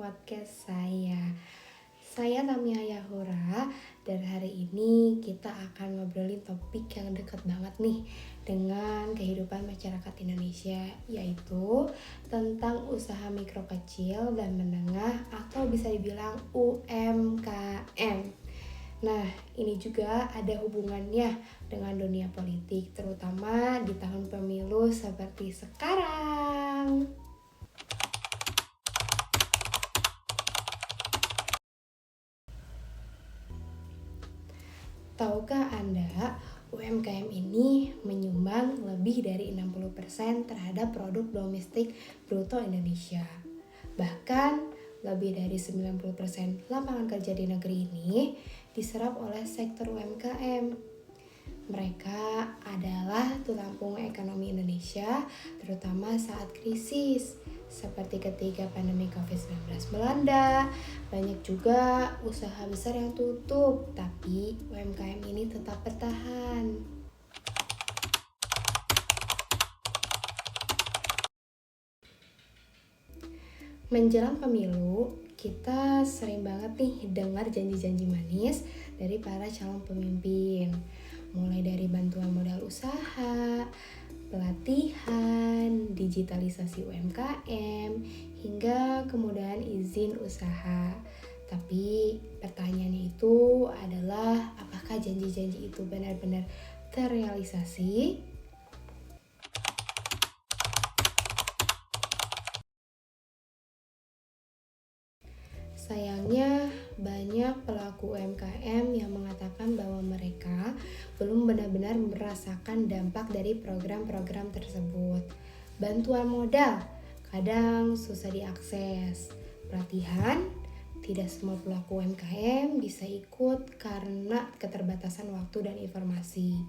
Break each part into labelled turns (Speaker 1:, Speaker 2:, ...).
Speaker 1: podcast saya. Saya Tamia Yahura, dan hari ini kita akan ngobrolin topik yang dekat banget nih dengan kehidupan masyarakat Indonesia, yaitu tentang usaha mikro kecil dan menengah atau bisa dibilang UMKM. Nah, ini juga ada hubungannya dengan dunia politik, terutama di tahun pemilu seperti sekarang. Tahukah Anda, UMKM ini menyumbang lebih dari 60% terhadap produk domestik bruto Indonesia. Bahkan lebih dari 90% lapangan kerja di negeri ini diserap oleh sektor UMKM. Mereka adalah tulang punggung ekonomi Indonesia, terutama saat krisis seperti ketika pandemi COVID-19 melanda. Banyak juga usaha besar yang tutup, tapi UMKM ini tetap bertahan. Menjelang pemilu, kita sering banget nih dengar janji-janji manis dari para calon pemimpin. Mulai dari bantuan modal usaha, pelatihan, digitalisasi UMKM, hingga kemudahan izin usaha. Tapi pertanyaannya itu adalah apakah janji-janji itu benar-benar terrealisasi? Sayangnya, banyak pelaku UMKM yang mengatakan bahwa mereka belum benar-benar merasakan dampak dari program-program tersebut. Bantuan modal kadang susah diakses. Pelatihan, tidak semua pelaku UMKM bisa ikut karena keterbatasan waktu dan informasi.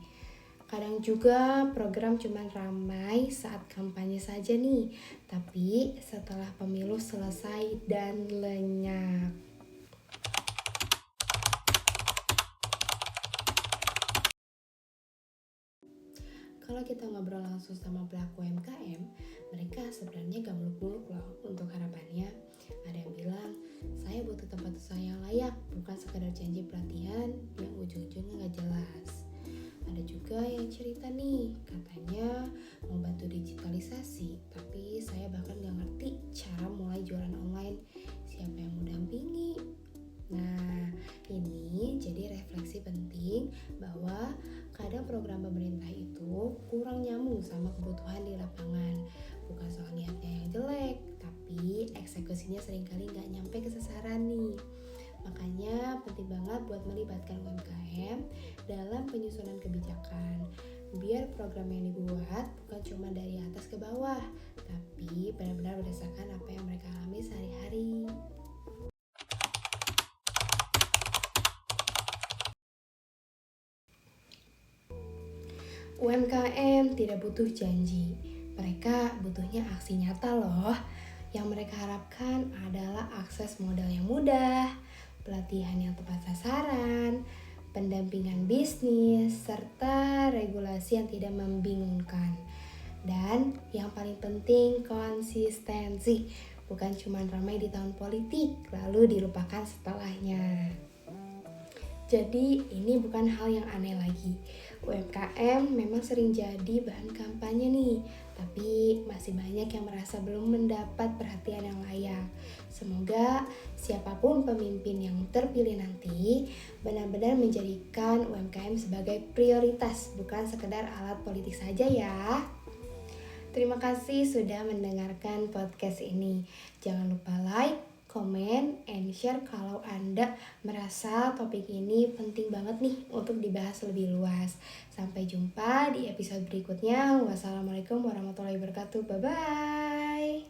Speaker 1: Kadang juga program cuma ramai saat kampanye saja nih, tapi setelah pemilu selesai dan lenyap. Kalau kita ngobrol langsung sama pelaku UMKM, mereka sebenarnya gak muluk-muluk loh untuk harapannya. Ada yang bilang, saya butuh tempat usaha yang layak, bukan sekedar janji pelatihan yang ujung-ujungnya gak jelas. Ada juga yang cerita nih, katanya mau bantu digitalisasi, tapi saya bahkan gak ngerti cara mulai jualan online, siapa yang mau dampingi. Nah, ini jadi refleksi penting bahwa kadang program pemerintah itu kurang nyambung sama kebutuhan di lapangan. Bukan soal niatnya yang jelek, tapi eksekusinya seringkali gak nyampe ke sasaran nih. Makanya penting banget buat melibatkan UMKM dalam penyusunan kebijakan. Biar program yang dibuat bukan cuma dari atas ke bawah, tapi benar-benar berdasarkan apa yang mereka alami sehari-hari. UMKM tidak butuh janji, mereka butuhnya aksi nyata loh. Yang mereka harapkan adalah akses modal yang mudah, pelatihan yang tepat sasaran, pendampingan bisnis, serta regulasi yang tidak membingungkan. Dan yang paling penting konsistensi, bukan cuma ramai di tahun politik lalu dilupakan setelahnya. Jadi ini bukan hal yang aneh lagi. UMKM memang sering jadi bahan kampanye nih, tapi masih banyak yang merasa belum mendapat perhatian yang layak. Semoga siapapun pemimpin yang terpilih nanti benar-benar menjadikan UMKM sebagai prioritas, bukan sekedar alat politik saja ya. Terima kasih sudah mendengarkan podcast ini. Jangan lupa like, komen, and share kalau Anda merasa topik ini penting banget nih untuk dibahas lebih luas. Sampai jumpa di episode berikutnya. Wassalamualaikum warahmatullahi wabarakatuh. Bye-bye.